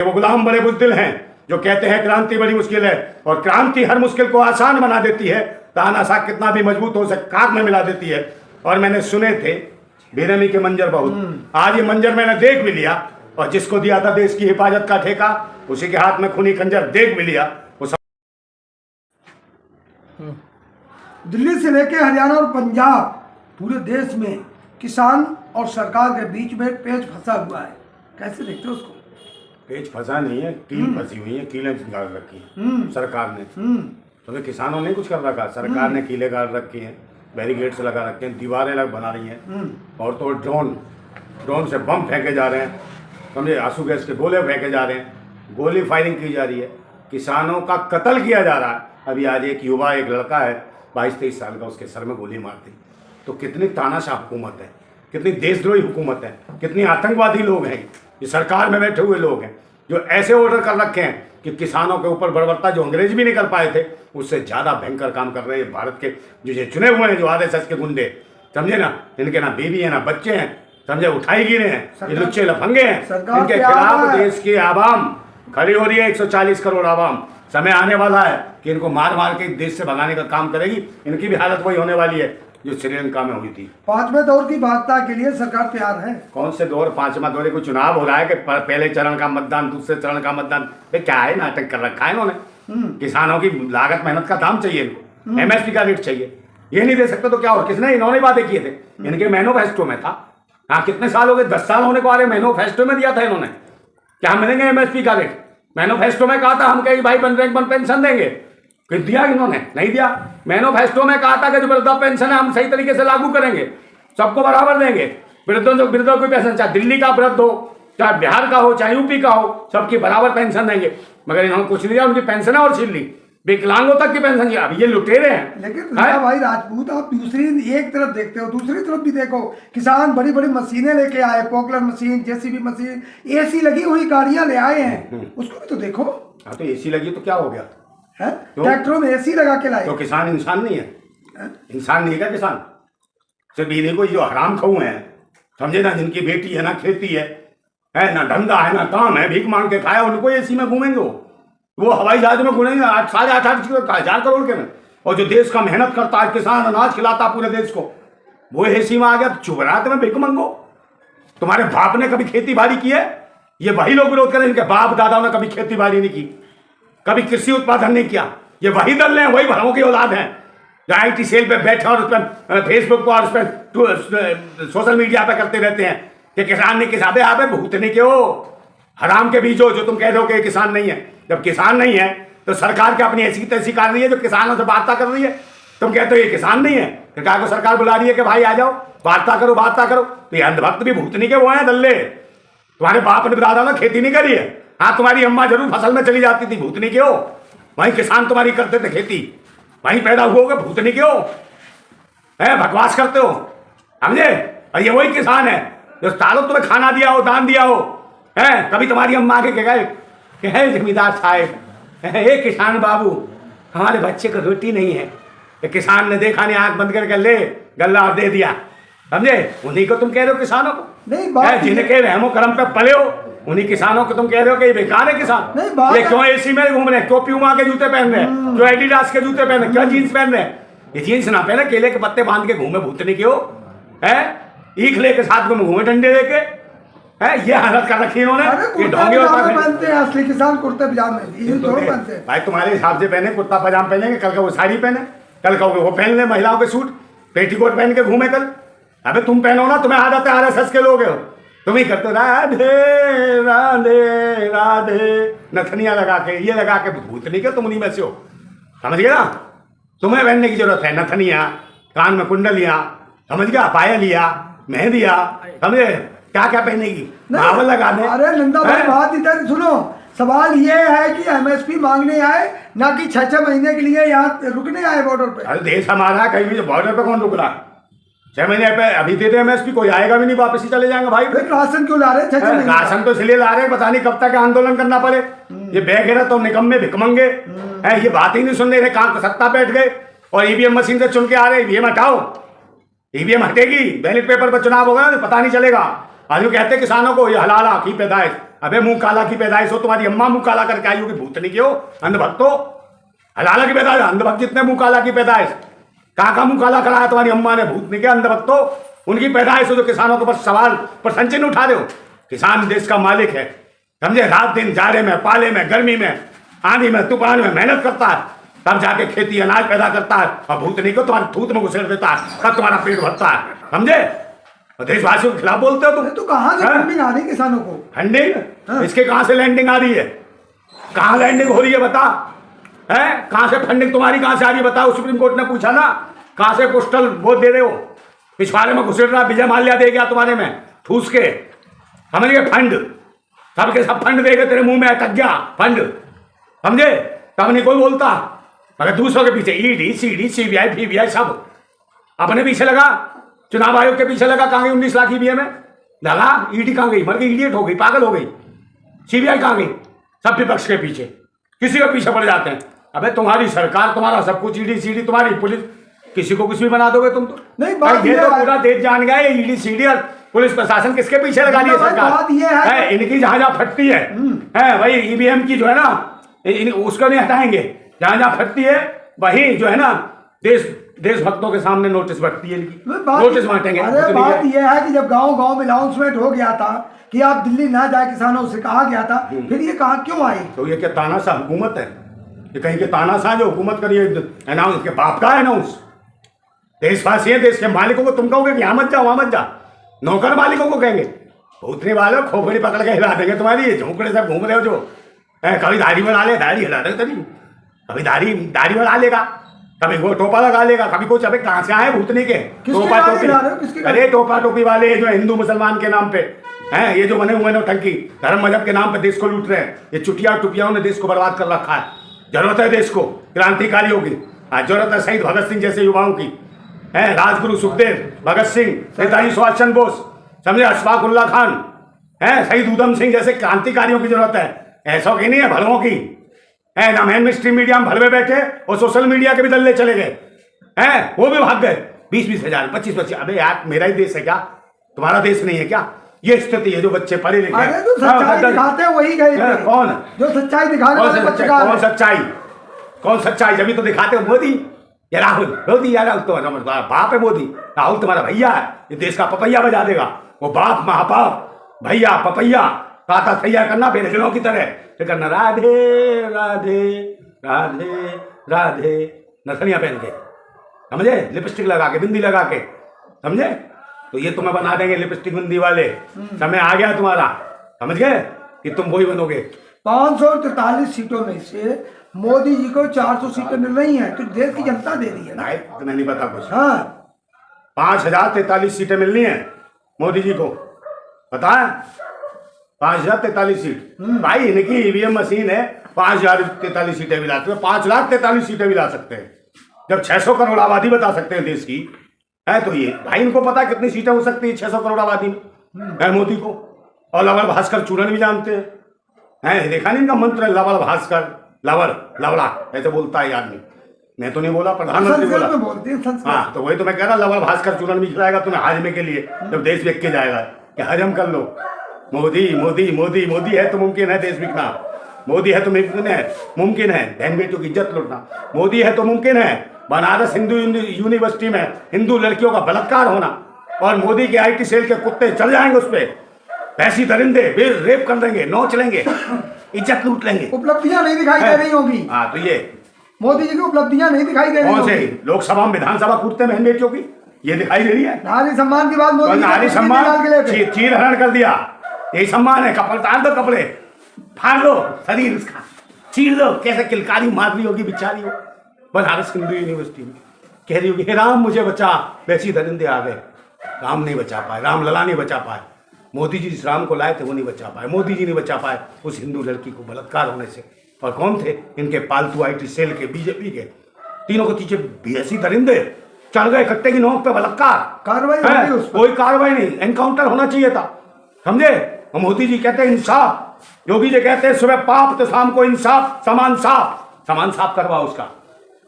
वो गुलाम बड़े बुज़दिल हैं जो कहते हैं क्रांति बड़ी मुश्किल है, और क्रांति हर मुश्किल को आसान बना देती है। तानाशाह कितना भी मजबूत हो सके खाक में मिला देती है। और मैंने सुने थे बेरहमी के मंजर बहुत, आज ये मंजर मैंने देख भी लिया, और जिसको दिया था देश की हिफाजत का ठेका उसी के हाथ में खूनी खंजर देख भी लिया। दिल्ली से लेकर हरियाणा और पंजाब पूरे देश में किसान और सरकार के बीच में पेच फंसा हुआ है, कैसे देखते हो उसको? पेच फंसा नहीं है, कील फंसी हुई है, कीलें गाड़ रखी है सरकार ने। तो किसानों ने कुछ कर रखा, सरकार ने कीलें गाड़ रखी हैं, बैरिकेड्स लगा रखे हैं, दीवारें बना रही हैं, और तो ड्रोन से बम फेंके जा रहे हैं, समझे, आंसू गैस के गोले फेंके जा रहे हैं, गोली फायरिंग की जा रही है, किसानों का कत्ल किया जा रहा है। अभी आज एक युवा, एक लड़का है 22-23 साल का, उसके सर में गोली मार दी। तो कितनी तानाशाह हुकूमत है, कितनी देशद्रोही हुकूमत है, कितनी आतंकवादी लोग हैं, ये सरकार में बैठे हुए लोग हैं जो ऐसे ऑर्डर कर रखे हैं कि किसानों के ऊपर बर्बरता जो अंग्रेज भी नहीं कर पाए थे उससे ज़्यादा भयंकर काम कर रहे हैं भारत के जो ये चुने हुए हैं, जो आरएसएस के गुंडे, समझे ना, इनके ना बीवी है ना बच्चे हैं, समझे, उठाई गिरे हैं, ये लुच्चे लफंगे हैं, इनके खिलाफ देश की आवाम खड़ी हो रही है। 140 करोड़ आवाम, समय आने वाला है कि इनको मार मार के देश से भगाने का काम करेगी। इनकी भी हालत वही होने वाली है जो श्रीलंका में हुई थी। 5वें दौर की भाजपा के लिए सरकार तैयार है। कौन से दौर? 5वां दौर? कोई चुनाव हो रहा है कि पहले चरण का मतदान, दूसरे चरण का मतदान? क्या है, नाटक कर रखा है इन्होंने। किसानों की लागत मेहनत का दाम चाहिए इनको, एमएसपी का रेट चाहिए, ये नहीं दे सकते तो क्या हो? किसने? इन्होंने वादे किए थे, इनके मैनिफेस्टो में था। हाँ, कितने साल हो गए? 10 साल होने को आ रहे, मैनिफेस्टो में दिया था इन्होंने क्या मिलेंगे एमएसपी का रेट। मैनिफेस्टो में कहा था हम कहीं भाई बन पेंशन देंगे, फिर दिया इन्होंने? नहीं दिया। मैनिफेस्टो में कहा था कि जो वृद्धा पेंशन है हम सही तरीके से लागू करेंगे, सबको बराबर देंगे, वृद्धों को पेंशन, चाहे दिल्ली का वृद्ध हो, चाहे बिहार का हो, चाहे यूपी का हो, सबकी बराबर पेंशन देंगे। मगर इन्होंने कुछ नहीं दिया, उनकी पेंशन है और छीन ली, विकलांगों तक की पेंशन की। अब ये लुटेरे हैं। लेकिन भाई राजपूत, आप दूसरी एक तरफ देखते हो, दूसरी तरफ भी देखो, किसान बड़ी बड़ी मशीनें लेके आए, popular machine, JCB machine, AC लगी हुई गाड़ियां ले आए हैं, उसको भी तो देखो। हाँ, तो एसी लगी तो क्या हो गया? ट्रैक्टरों में एसी लगा के लाए। तो किसान इंसान नहीं है? इंसान नहीं है क्या किसान? सिर्फ इन्हीं को जो हराम खाऊ हैं, समझे ना, जिनकी बेटी है ना खेती है ना धंधा है ना काम है, भीख मांग के खाया, उनको एसी में घूमेंगे, वो हवाई जहाज में घूमेंगे 8,500 करोड़ के में। और जो देश का मेहनत करता है, किसान अनाज खिलाता पूरे देश को, वो एसी में आ गया तो चुप रहा, तुम्हें भीख मंगो। तुम्हारे बाप ने कभी खेती बाड़ी की है? ये वही लोग विरोध करें जिनके बाप दादाओं ने कभी खेती बाड़ी नहीं की, कभी कृषि उत्पादन नहीं किया। ये वही दल हैं, वही भरों की औलाद हैं जो IT सेल पे बैठे और उस पर फेसबुक पर और उस पर सोशल मीडिया पे करते रहते हैं कि किसान ने किसाबे आप भूतने के हो, हराम के बीजो, जो तुम कह रहे हो कि किसान नहीं है। जब किसान नहीं है तो सरकार क्या अपनी ऐसी तैसी कर रही है जो किसानों से वार्ता कर रही है? तुम कहते हो ये किसान नहीं है, सरकार को सरकार बुला रही है कि भाई आ जाओ वार्ता करो वार्ता करो। तो ये अंधभक्त भी भूतनी के वो हैं दल्ले। तुम्हारे बाप ने दादा ने खेती नहीं करी है, हाँ तुम्हारी अम्मा जरूर फसल में चली जाती थी, भूतनी के हो। वहीं किसान तुम्हारी करते थे खेती, वहीं पैदा हुए, भूतनी के हो, है बकवास करते हो, समझे। और ये वही किसान है जो सालों तुम्हें खाना दिया हो, दान दिया हो, है कभी तुम्हारी अम्मा आके गए कि है जमींदार साहब, एक किसान बाबू हमारे बच्चे को रोटी नहीं है, तो किसान ने देखा नहीं, आंख बंद करके ले गल्ला और दे दिया, समझे। उन्हीं को तुम कह रहे हो किसानों को नहीं, जिनके रहमो करम पे पले हो, उन्हीं किसानों को तुम कह रहे हो कि ये बेकार है किसान। ये क्यों एसी में घूम रहे हैं, क्यों प्यूमा के जूते पहन रहे हैं, क्यों एडिडास के जूते पहन रहे हैं, क्यों जीन्स पहन रहे हैं? ये जीन्स ना पहने, केले के पत्ते बांध के घूमे भूतनी के हो, है ईख लेके साथ में घूमे डंडे लेके, है ये हालत कर रखी इन्होंने। पहनते हैं असली किसान कुर्ते पजामे, पहनते हैं भाई तुम्हारे हिसाब से पहने, कुर्ता पजामा पहनेंगे, कल का वो साड़ी पहने, कल का वो पहन ले महिलाओं के सूट पेटीकोट पहन के घूमे कल। अबे तुम पहनो ना, तुम्हें आदत है, RSS के लोग हो, तुम ही करते राधे राधे राधे, नथनिया लगा के, ये लगा के भूतनी के, तुम उन्हीं में से हो, समझ गया ना। तुम्हें पहनने की जरूरत है नथनिया, कान में कुंडलियां, समझ गया, पायलिया, मेहंदिया, समझे, क्या क्या पहनेगी, मावल लगा दे। अरे नंदा भाई बात इधर सुनो, सवाल ये है कि MSP मांगने आए ना कि 6-6 महीने के लिए यहाँ रुकने आए बॉर्डर पे। अरे देश हमारा, कहीं भी बॉर्डर पे कौन रुक रहा? 6 महीने पे अभी दे दे MSP, कोई आएगा भी नहीं, वापस ही चले जाएंगे भाई। राशन क्यों ला रहे हैं 6-6 महीने? राशन तो इसलिए ला रहे हैं, पता नहीं कब तक आंदोलन करना पड़े। ये बेगैरत तो निकम्मे भिकमंगे है, ये बात ही नहीं सुन रहे, कहाँ सत्ता बैठ गए और EVM मशीन से चुन के आ रहे। EVM हटाओ, EVM हटेगी, बैलेट पेपर पर चुनाव होगा ना, पता नहीं चलेगा। आज वो कहते हैं किसानों को ये हलाला की पैदाइश, अबे मुंह काला की पैदाइश हो, तुम्हारी अम्मा मुंह काला करके आई होगी, भूतनी की हो, अंधभक्त हो, हलाला की पैदाइश, अंधभक्त जितने मुंह काला की पैदाइश, का मुंह काला कराया तुम्हारी अम्मा ने, भूतनी के अंधभक्त हो, उनकी पैदाइश हो जो किसानों के ऊपर सवाल पर संचिन उठा रहे हो। किसान देश का मालिक है, समझे, रात दिन जाड़े में, पाले में, गर्मी में, आंधी में, तूफान में मेहनत करता है, तब जाके खेती अनाज पैदा करता है, और भूतनी को तुम्हारे थूत में घुसेड़ देता है, तब तुम्हारा पेट भरता है, समझे। और देशवासियों के खिलाफ बोलते हो तुम। तो कहाँ से फंडिंग आ रही है किसानों को? फंडिंग इसके कहां से लैंडिंग आ रही है, कहां लैंडिंग हो रही है बता, है कहां से फंडिंग तुम्हारी कहां से आ रही है बताओ। सुप्रीम कोर्ट ने पूछा ना, कहां से पोस्टल वोट दे रहे हो, पिछवाड़े में घुसेड़ रहा, विजय माल्या दे गया तुम्हारे में ठूस के, समझ गए, फंड सबके सब फंड देगा, तेरे मुंह में अटक गया फंड, समझे, तब नहीं कोई बोलता। मगर दूसरों के पीछे ईडी, सीडी, सीबीआई, पीबीआई सब अपने पीछे लगा, चुनाव आयोग के पीछे लगा, कहां गई 19 लाख ईवीएम में लगा, ईडी कहां गई, मर गई, इडियट हो गई, पागल हो गई, सीबीआई कहां गई, सब विपक्ष के पीछे, किसी के पीछे पड़ जाते हैं। अबे तुम्हारी सरकार, तुम्हारा सब कुछ, ईडी सीडी, तुम्हारी पुलिस, किसी को कुछ भी बना दोगे तुम तो। नहीं, बात ये ये तो है, पूरा देश जान गया है, ईडी सीडी और पुलिस प्रशासन किसके पीछे लगा रही है सरकार, बात ये है इनकी जहां जहां फटती है भाई, ईवीएम की जो है ना, उसको नहीं हटाएंगे, जहां जहां फटती है वही जो है ना, देशभक्तों के सामने नोटिस बढ़ती है इनकी, नोटिस बांटेंगे। अरे बात यह है कि जब गांव-गांव में अनाउंसमेंट हो गया था कि आप दिल्ली ना जाए, किसानों से कहा गया था, फिर ये कहा क्यों आई? तो ये क्या तानाशाह हुकूमत है, ये कहीं के तानाशाह जो हुकूमत करिए, अनाउंस के बाप का अनाउंस, देशवासी है, देश के मालिकों को तुम कहोगे कि यहाँ मत जाओ, वहां मत जा, नौकर मालिकों को कहेंगे, भूतने वालों खोपड़ी पकड़ के हिला देंगे तुम्हारी, ये झोंकड़े सब घूम रहे हो जो, कभी दाढ़ी बना ले, दाढ़ी हिला देगा तेरी, कभी दाढ़ी बना लेगा, कभी वो टोपा लगा लेगा, कभी कुछ, अबे कहां से आए भूतनी के टोपा टोपी, अरे टोपा टोपी वाले जो हिंदू मुसलमान के नाम पे हैं, ये जो बने हुए नौटंकी धर्म मजहब के नाम पे देश को लूट रहे हैं, ये चुटिया टुपियाओं ने देश को बर्बाद कर रखा है। जरूरत है देश को क्रांतिकारियों की, जरूरत है शहीद भगत सिंह जैसे युवाओं की, है राजगुरु सुखदेव, भगत सिंह, नेताजी सुभाष चंद्र बोस, समझे, अशफाक उल्ला खान, है शहीद उधम सिंह जैसे क्रांतिकारियों की जरूरत है, ऐसा की नहीं है भलवों की, है ना। मेन स्ट्रीम मीडिया में भलवे बैठे और सोशल मीडिया के भी दल्ले चले गए, हैं वो भी भाग गए, 20-20 हजार, 25-25, अबे यार मेरा ही देश है क्या, तुम्हारा देश नहीं है क्या? ये स्थिति है जो बच्चे पढ़े लिखे, अरे तो सच्चाई दिखाते हैं वही गए थे। कौन जो सच्चाई दिखाने वाले पत्रकार कौन सच्चाई, कौन सच्चाई, जब भी तो दिखाते हो मोदी या राहुल, मोदी या राहुल, तो बाप है मोदी, राहुल तुम्हारा भैया है, ये देश का पपैया बजा देगा, वो बाप महापाप, भैया पपैया, ताता थैया करना बेनजरों की तरह, फिर करना राधे राधे राधे राधे, नथनियां पहन के, समझे, लिपस्टिक लगा के, बिंदी लगा के, समझे, तो ये तुम्हें बना देंगे लिपस्टिक बिंदी वाले, समय आ गया तुम्हारा, समझ गए कि तुम वही बनोगे। 543 सीटों में से मोदी जी को 400 सीटें मिल रही हैं, तो देश की जनता दे रही है ना, तुम्हें नहीं पता कुछ। हाँ 5043 सीटें मिलनी है मोदी जी को, पता है, 5043 सीट, भाई इनकी ईवीएम मशीन है, 5043 सीटें भी ला सकते हैं, 5,43 सीटें भी ला सकते हैं, जब 600 करोड़ आबादी बता सकते हैं देश की, है तो ये भाई इनको पता है कितनी सीटें हो सकती है 600 करोड़ आबादी में, है मोदी को। और लवड़ भास्कर चूरन भी जानते हैं, देखा नहीं इनका मंत्र है, लवड़ भास्कर, लवड़ लवड़ा ऐसे बोलता है आदमी, मैं तो नहीं बोला, प्रधानमंत्री बोला, हाँ तो वही तो मैं कह रहा, लवड़ भास्कर चूरन भी खिलाएगा तुम्हें हाजमे के लिए, जब देश बिक के जाएगा कि हजम कर लो, मोदी मोदी मोदी मोदी है तो मुमकिन है देश बिकना, मोदी है तो मुमकिन है बहन बेटियों की इज्जत लुटना, मोदी है तो मुमकिन है बनारस हिंदू यूनिवर्सिटी में हिंदू लड़कियों का बलात्कार होना, और मोदी के आईटी सेल के कुत्ते चल जाएंगे उस पर, पैसी दरिंदे रेप कर देंगे, नोच लेंगे, इज्जत लूट लेंगे। उपलब्धियां नहीं दिखाई दे रही होगी, हाँ तो ये मोदी जी की उपलब्धियां नहीं दिखाई दे रही कौन से लोकसभा में विधानसभा कूदते बहन बेटियों की, ये दिखाई दे रही है। नारी सम्मान की बात, मोदी नारी सम्मान चीर हरण कर दिया, यही सम्मान है, कपड़े उतार दो, कपड़े फाड़ लो, शरीर उसका चीर लो, कैसे किलकारी मार रही होगी बेचारी हो बनारस हिंदू यूनिवर्सिटी में, कह रही होगी हे राम मुझे बचा, वैसी दरिंदे आ गए, राम नहीं बचा पाए, राम लला नहीं बचा पाए, मोदी जी जिस राम को लाए थे वो नहीं बचा पाए, मोदी जी नहीं बचा पाए उस हिंदू लड़की को बलात्कार होने से। और कौन थे इनके पालतू आईटी सेल के, बीजेपी के, तीनों के पीछे भी ऐसी दरिंदे चढ़ गए कट्टे की नोक पे, बलात्कार, कार्रवाई कोई कार्रवाई नहीं, एनकाउंटर होना चाहिए था, समझे। और मोदी जी कहते हैं इंसाफ, योगी जी कहते हैं सुबह पाप तो शाम को इंसाफ, समान साफ करवाओ उसका,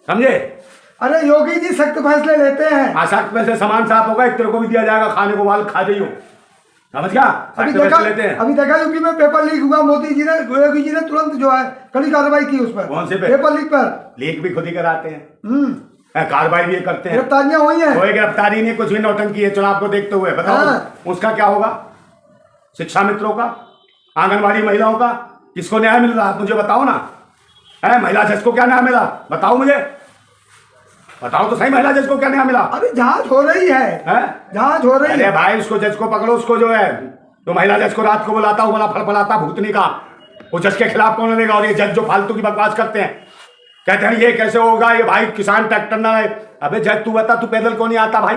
समझे। अरे योगी जी सख्त फैसले लेते हैं, सख्त फैसले, समान साफ होगा, एक तेरे को भी दिया जाएगा खाने को, वाल खा जाइयो, समझ गया? अभी फैक्ट देखा लेते हैं। अभी देखा यूपी में पेपर लीक हुआ, मोदी जी ने योगी जी ने तुरंत जो है कड़ी कार्रवाई की उस पर। कौन से पे? पेपर लीक पर लीक भी खुद ही कराते हैं, कार्रवाई भी ये करते हैं। गिरफ्तारियां हुई हैं। कोई गिरफ्तारी नहीं, कुछ भी नौटंकी है चुनाव को देखते हुए। बताओ हाँ। उसका क्या होगा? शिक्षा मित्रों का, आंगनबाड़ी महिलाओं का किसको न्याय मिल रहा है? मुझे बताओ ना। है महिला जज को क्या न्याय मिला? बताओ मुझे, बताओ तो सही, महिला जज को क्या न्याय मिला? अभी जांच हो रही है, जांच हो रही अरे है। भाई उसको जज को पकड़ो, उसको जो है तो महिला जज को रात को बुलाता हूँ, बड़ा फड़फड़ाता भूतनी का, वो जज के खिलाफ कौन देगा? और ये जज जो फालतू की बकवास करते हैं, कहते हैं ये कैसे होगा, ये भाई किसान ट्रैक्टर ना है। अबे जज तू बता, तू पैदल क्यों नहीं आता भाई?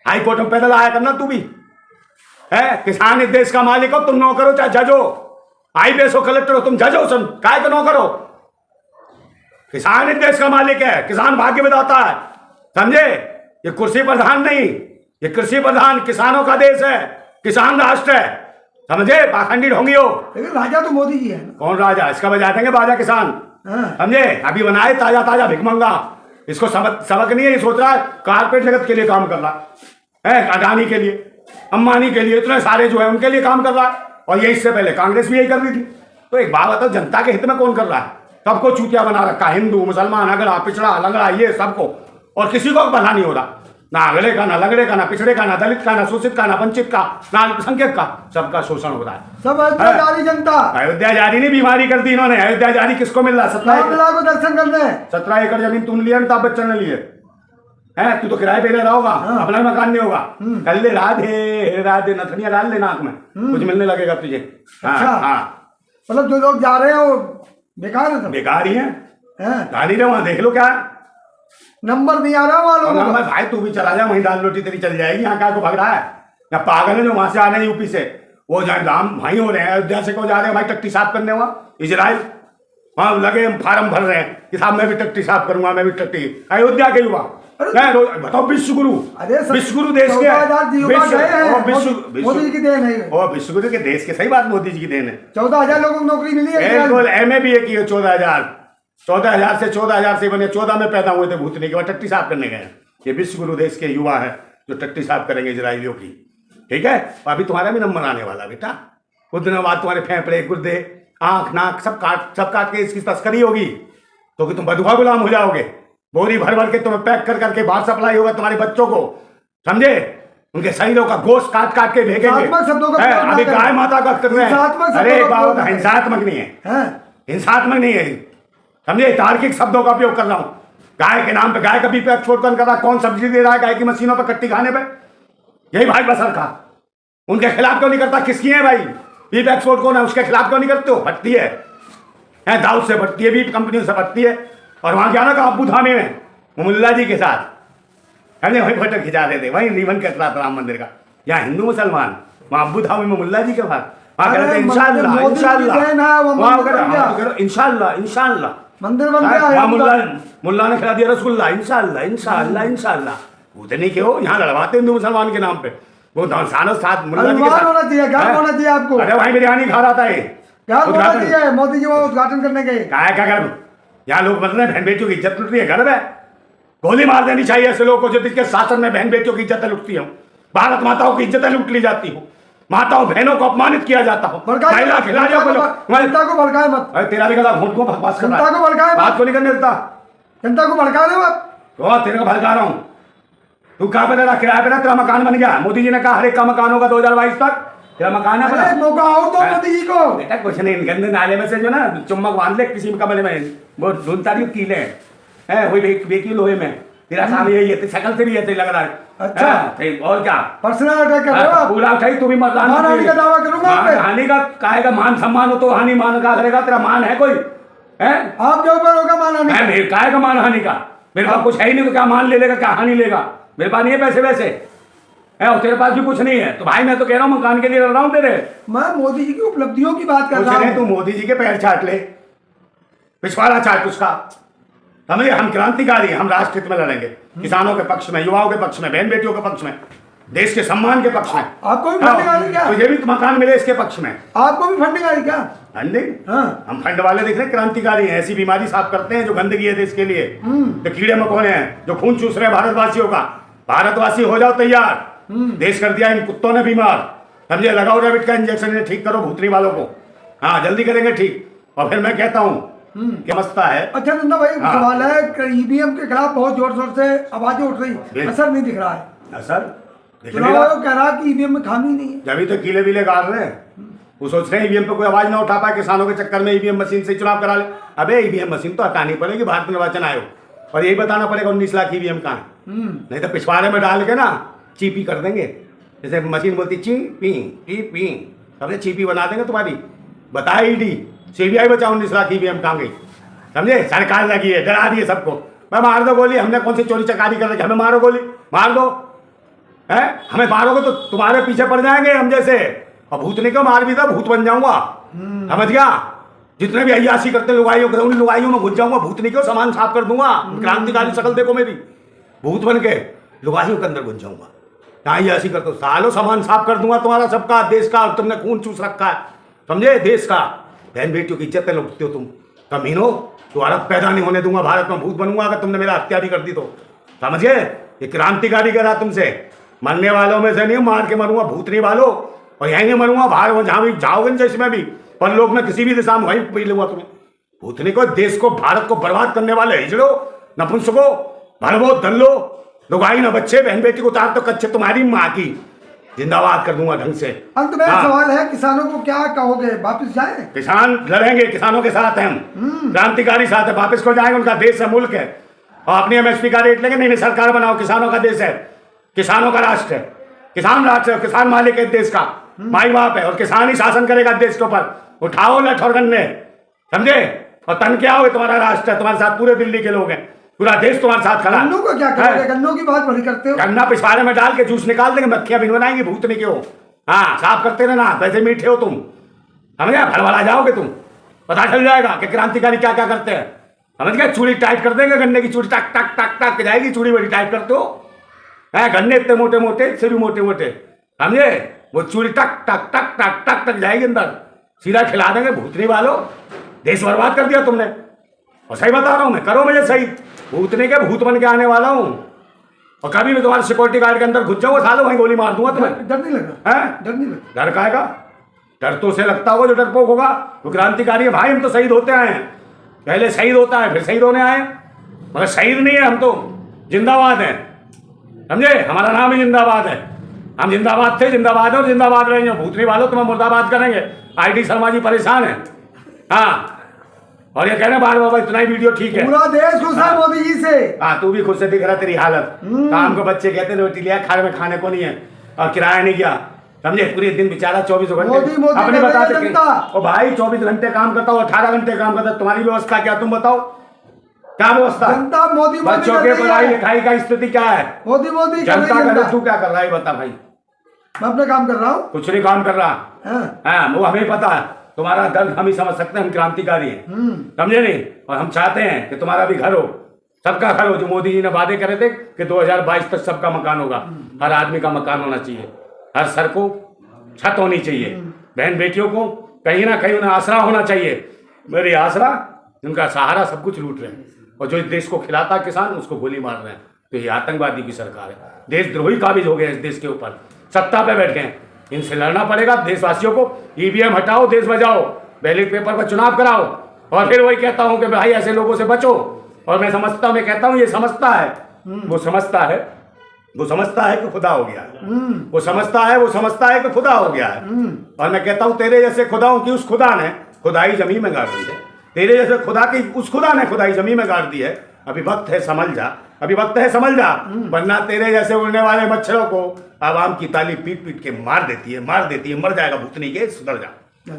हाई कोर्ट में पैदल आया करना तू भी। है किसान इस देश का मालिक हो, तुम नौकर हो चाहे जज हो, IPS हो कलेक्टर हो, तुम जज हो, सब काय का नौकर हो? किसान इस देश का मालिक है, किसान भाग्य विधाता है, समझे? ये कुर्सी प्रधान नहीं, ये कृषि प्रधान किसानों का देश है, किसान राष्ट्र है, समझे? पाखंडी ढोंगी हो। लेकिन राजा तो मोदी जी है। कौन राजा? इसका बजा देंगे बाजा किसान, हाँ। समझे? अभी बनाए ताजा ताजा भिकमंगा, इसको सबक नहीं है। ये सोच रहा है कारपेट जगत के लिए काम कर रहा है, अडानी के लिए, अंबानी के लिए, इतने सारे जो है उनके लिए काम कर रहा है। और ये इससे पहले कांग्रेस भी यही कर रही थी। तो एक बात बताओ, जनता के हित में कौन कर रहा है? सबको चूतिया बना रखा, हिंदू मुसलमान अगड़ा पिछड़ा लंगड़ा ये सबको, और किसी को भला नहीं हो रहा, ना अगले का, ना लंगड़े का, ना पिछड़े का, ना दलित का, ना शोषित का, ना वंचित का, ना अल्पसंख्यक का, सबका शोषण हो रहा है। सब अयोध्या जा रही जनता। अयोध्या जारी नहीं, बीमारी कर दी इन्होंने। अयोध्या जारी किसको मिल रहा है? 17 को दर्शन करने। 17 एकड़ जमीन तुम लिया, अमिताभ बच्चन ने लिए है, तू तो किराए पे ले रहा होगा, अपना मकान नहीं होगा। कल ले राधे राधे नथनिया डाल लेना आंख में, कुछ मिलने लगेगा तुझे। अच्छा। हाँ, मतलब जो लोग जा रहे हैं वो बेकार है सब। बेकार ही है, हैं? गाड़ी रहे वहां देख लो क्या है। नंबर नहीं आ रहा वहां लोगों का। भाई तू भी चला जा, वहीं दाल रोटी तेरी चल जाएगी। यहाँ क्या को भग रहा है? या पागल है जो वहां से आ रहे हैं यूपी से, वो जहाँ राम भाई हो रहे हैं, अयोध्या से को जा रहे हैं भाई टट्टी साफ करने, वहां इजराइल वहां लगे फार्म भर रहे हैं कि साहब मैं भी टट्टी साफ करूंगा, मैं भी टट्टी। अयोध्या के युवा बताओ, विश्व गुरु, विश्व गुरु देश के, मोदी जी की देन है। और विश्व गुरु के देश के, सही बात, मोदी जी की देन है। 14,000 लोगों को नौकरी मिली है। MA की 14,000 से 14,000 से बने, 14 में पैदा हुए थे भूतनी के बाद टट्टी साफ करने गए। ये विश्व गुरु देश के युवा है जो टट्टी साफ करेंगे इजराइलियों की, ठीक है? और अभी तुम्हारा भी नंबर आने वाला बेटा, कुछ दिनों बाद तुम्हारे फेफड़े गुर्दे आंख नाक सब काट के इसकी तस्करी होगी, तो कि तुम बधुआ गुलाम हो जाओगे। बोरी भर भर के तुम्हें पैक कर करके बाहर सप्लाई होगा तुम्हारे बच्चों को, समझे? उनके शरीरों का गोश्त काट काट के भेजेंगे। अभी गाय माता का कर रहे हैं। अरे बाबा, हिंसात्मक नहीं है, हिंसात्मक नहीं है, समझे? तार्किक शब्दों का उपयोग कर रहा हूं। गाय के नाम पे गाय का भी एक्सपोर्ट कौन कर रहा है? कौन सब्सिडी दे रहा है गाय की मशीनों पर कट्टी खाने पे? यही भाई बसर का। उनके खिलाफ क्यों नहीं करता? किसकी है भाई बीफ एक्सपोर्ट? कौन है? उसके खिलाफ क्यों नहीं करते हो? भटती है, दाऊद से भटती है, बीफ कंपनियों से भटती है। और वहां गया ना का अब्बू धामी में मुल्ला जी के साथ, हमने वही फोटो खिंचा रहे थे, वही रिबन कट रहा था राम मंदिर का। यहाँ हिंदू मुसलमान, वहां अब्बू धामी में मुल्ला जी के पास, वहां कह रहे थे इंशाअल्लाह इंशाअल्लाह इंशाअल्लाह मंदिर बन गया। मुल्ला ने खिला दिया रसगुल्ला, इंशाअल्लाह इंशाअल्लाह इंशाअल्लाह। उतनी के हो यहाँ लड़वाते हिंदू मुसलमान के नाम पे। वो साथ मुल्ला जी के साथ होना चाहिए, क्या होना चाहिए आपको? अरे भाई बिरयानी खा रहा था ये, क्या होना चाहिए? मोदी जी वो उद्घाटन करने गए, क्या कर यहाँ लोग बन रहे हैं, बहन बेटियों की इज्जत लुट रही है, गर्व है। गोली मार देनी चाहिए ऐसे लोगों को जो जिसके शासन में बहन बेटियों की इज्जत लुटती हो। भारत माताओं की इज्जत लुट ली जाती हो, माताओं बहनों को अपमानित किया जाता हो। महिला खिलाड़ियों को जनता को भड़काए मत। तेरा भी गला घोट को बकवास कर रहा है, जनता को भड़काए बात को नहीं करने देता। जनता को भड़का दे मत। तो तेरे को भड़का रहा हूँ। तू कहाँ पे तेरा किराया पे? तेरा मकान बन गया, मोदी जी ने कहा हर एक का मकान होगा 2022 तक। तेरा मकान है बना, मौका और दो मोदी जी को। बेटा कुछ नहीं, गंदे नाले में से जो ना चुम्बक बांध ले किसी कमरे में, वो ढूंढता रही कीले है वही बेकी लोहे में। तेरा काम यही है, शकल से भी ऐसे लग रहा है। अच्छा, और क्या पर्सनल अटैक कर रहे हो आप? पूरा उठाई तू भी मानहानि का दावा करूंगा आप पे। हानि का काहेगा? मान सम्मान हो तो हानि मान का करेगा? तेरा मान है कोई है? आपके ऊपर होगा मानहानि। काहेगा मान हानि का? मेरे पास कुछ है ही नहीं तो क्या मान ले लेगा, क्या हानि लेगा? मेरे पास नहीं है पैसे वैसे है, और तेरे पास भी कुछ नहीं है। तो भाई मैं तो कह रहा हूँ मकान के लिए लड़ रहा हूँ तेरे। मैं मोदी जी की उपलब्धियों की बात कर रहा हूँ। तू मोदी जी के पैर चाट ले, पिछवाड़ा चाट उसका, समझे? हम क्रांतिकारी हैं, हम राष्ट्र हित में लड़ेंगे, किसानों के पक्ष में, युवाओं के पक्ष में, बहन बेटियों के पक्ष में, देश के सम्मान के पक्ष में। आपको भी फंडिंग आ रही क्या? तो ये भी मकान मिले इसके पक्ष में। आपको भी फंडिंग आ रही क्या? फंडिंग? हाँ। हम फंड वाले देख रहे हैं, क्रांतिकारी हैं, ऐसी बीमारी साफ करते हैं जो गंदगी है देश के लिए, जो कीड़े मकोड़े हैं, जो खून चूस रहे हैं भारतवासियों का। भारतवासी हो जाओ तैयार, देश कर दिया इन कुत्तों ने बीमार, समझे, लगाओ रैबिट का इंजेक्शन, ठीक करो भूतनी वालों को। हाँ जल्दी करेंगे ठीक। और फिर मैं कहता हूँ कि मस्ता है। अच्छा नंदा भाई, हाँ। सवाल है, ईवीएम के खिलाफ बहुत जोर शोर से आवाजें उठ रही, असर नहीं दिख रहा है। सर चुनाव आयोग कह रहा कि ईवीएम में खामी नहीं है। जब तो कीले बीले गाड़ रहे हैं, वो सोच रहे हैं ईवीएम पे कोई आवाज ना उठा पाए, किसानों के चक्कर में ईवीएम मशीन से चुनाव करा ले। अबे ईवीएम मशीन तो हटानी पड़ेगी भारत निर्वाचन आयोग, और यही बताना पड़ेगा 19 लाख ईवीएम कहाँ है। नहीं तो पिछवाड़े में डाल के ना चीपी कर देंगे, जैसे मशीन बोलती ची पी, अबे चीपी बना देंगे तुम्हारी। बताए ईडी सीबीआई बचाओ 19 लाख ईवीएम कहाँ गई। समझे, सरकार लगी है, डरा दिए सबको। मैं मार दो गोली, हमने कौन सी चोरी चकारी कर रखी, हमें मारो गोली, मार दो है। हमें मारोगे तो तुम्हारे पीछे पड़ जाएंगे हम जैसे, और भूतनी को मार भी दो, भूत बन जाऊंगा। समझ गया, जितने भी अय्यासी करते लुगाइयों उन लुगाइयों में घुस जाऊंगा, भूतनी को सामान साफ कर दूंगा। क्रांतिकारी शकल देखो मेरी, भूत बन के लुगाइयों के अंदर घुस जाऊंगा। यहाँ अय्यासी करते हो सालों, सामान साफ कर दूंगा तुम्हारा सबका, देश का। तुमने खून चूस रखा है, समझे, देश का। बहन बेटियों की इज्जत लुटते हो तुम, कमीनो। दोबारा पैदा नहीं होने दूंगा भारत में, भूत बनूंगा अगर तुमने मेरा हत्या भी कर दी तो। समझ गए, ये क्रांतिकारी कह रहा तुमसे, मरने वालों में से नहीं, मार के मरूंगा भूतनी वालों, और यहीं मरूंगा बाहर, जहां भी जाओगे जैसे में भी पर लोग में किसी भी दिशा में वहीं पी लूंगा तुम्हें। भूतनी को, देश को, भारत को बर्बाद करने वाले हिजड़ो, नपुंसको, भरबो, दल्लो, लुगाई ना बच्चे, बहन बेटी को उतार तो कच्चे तुम्हारी माँ की, जिंदाबाद कर दूंगा ढंग से। अंत में सवाल है, किसानों को क्या कहोगे, वापिस जाए? किसान लड़ेंगे, किसानों के साथ हैं हम, क्रांतिकारी साथ है, वापिस को जाएंगे। उनका देश है, मुल्क है, और अपनी एमएसपी का रेट लेंगे। नहीं सरकार बनाओ, किसानों का देश है, किसानों का राष्ट्र है, किसान राष्ट्र है, किसान मालिक है देश का, माई बाप है, और किसान ही शासन करेगा देश के ऊपर। उठाओ लठ और गन्ने, समझे, और तन क्या हो, तुम्हारा राष्ट्र है, तुम्हारे साथ पूरे दिल्ली के लोग हैं, पूरा देश तुम्हारे साथ खड़ा। गन्नों को क्या करोगे? गन्नों की बात बड़ी करते हो। गन्ना पिछवाड़े में डाल के जूस निकाल देंगे, मक्खियां भी बनाएंगी भूतनी के हो। हाँ साफ करते रहना, वैसे मीठे हो तुम, समझ गया, भड़बड़ा जाओगे तुम, पता चल जाएगा कि क्रांतिकारी क्या क्या करते हैं। समझ गए, चूड़ी टाइट कर देंगे, गन्ने की चूड़ी टक टक टक टक जाएगी, चूड़ी बड़ी टाइट करते हो है, गन्ने इतने मोटे मोटे, से भी मोटे मोटे, समझे, वो चूड़ी टक टक टक टक टक टक जाएगी अंदर, सीधा खिला देंगे। भूतनी वालों, देश बर्बाद कर दिया तुमने, और सही बता रहा हूं मैं, करो मुझे सही, भूतनी के भूत बन के आने वाला हूं, और कभी भी तुम्हारे सिक्योरिटी गार्ड के अंदर घुस जाऊंगा, सालों वहीं गोली मार दूंगा तुम्हें। डर नहीं लग रहा है? डर नहीं लग रहा? डर काहेगा, डर तो उसे लगता होगा जो डरपोक होगा। वो क्रांतिकारी है भाई, हम तो शहीद होते आए हैं, पहले शहीद होता है फिर शहीद होने आए, मगर शहीद नहीं है, हम तो जिंदाबाद हैं, समझे, हमारा नाम ही जिंदाबाद है। हम जिंदाबाद थे, जिंदाबाद है, और जिंदाबाद रहेंगे। भूतनी वालों तुम्हें मुर्दाबाद करेंगे। आईटी शर्मा जी परेशान है, हाँ, और ये कह रहे हैं बार बाबा इतना ही वीडियो ठीक है, पूरा देश खुश है मोदी जी से। हाँ तू भी खुद से दिख रहा तेरी हालत, काम को बच्चे कहते हैं रोटी लिया खाने में, खाने को नहीं है, और किराया नहीं किया, समझे, पूरे दिन बेचारा 24 घंटे अपने बताते, और भाई 24 घंटे काम करता हूँ, 18 घंटे काम करता, तुम्हारी व्यवस्था क्या, तुम बताओ क्या व्यवस्था? जनता मोदी बच्चों के पढ़ाई लिखाई का स्थिति क्या है? मोदी जनता करे, तू क्या कर रहा है बता भाई? मैं अपना काम कर रहा हूँ, कुछ नहीं काम कर रहा, हाँ वो हमें पता है, तुम्हारा दर्द हम ही समझ सकते हैं, हम क्रांतिकारी हैं, समझे नहीं, और हम चाहते हैं कि तुम्हारा भी घर हो, सबका घर हो, जो मोदी जी ने वादे करे थे कि 2022 तक सबका मकान होगा, हर आदमी का मकान होना चाहिए, हर सर को छत होनी चाहिए, बहन बेटियों को कहीं ना कहीं उन्हें आसरा होना चाहिए। मेरी आसरा, उनका सहारा सब कुछ लूट रहे हैं, और जो इस देश को खिलाता किसान उसको गोली मार रहे हैं। तो ये आतंकवादी की सरकार है, देशद्रोही काबिज हो गए इस देश के ऊपर, सत्ता पे बैठ गए, इनसे लड़ना पड़ेगा देशवासियों को। ईवीएम हटाओ, देश बचाओ, बैलेट पेपर पर चुनाव कराओ, और फिर वही कहता हूं कि भाई ऐसे लोगों से बचो। और मैं समझता हूं, मैं कहता हूं ये समझता है, वो समझता है, वो समझता है कि खुदा हो गया है, वो समझता है, वो समझता है कि खुदा हो गया है। और मैं कहता हूं तेरे जैसे खुदाओं की उस खुदा ने खुदाई जमीन में गाड़ दी है, तेरे जैसे खुदा की उस खुदा ने खुदाई जमीन में गाड़ दी है। अभी वक्त है समझ जा, अभी वक्त है समझ जा, वरना तेरे जैसे उड़ने वाले मच्छरों को आवाम की ताली पीट पीट के मार देती है, मर जाएगा भूतनी के, सुधर जा।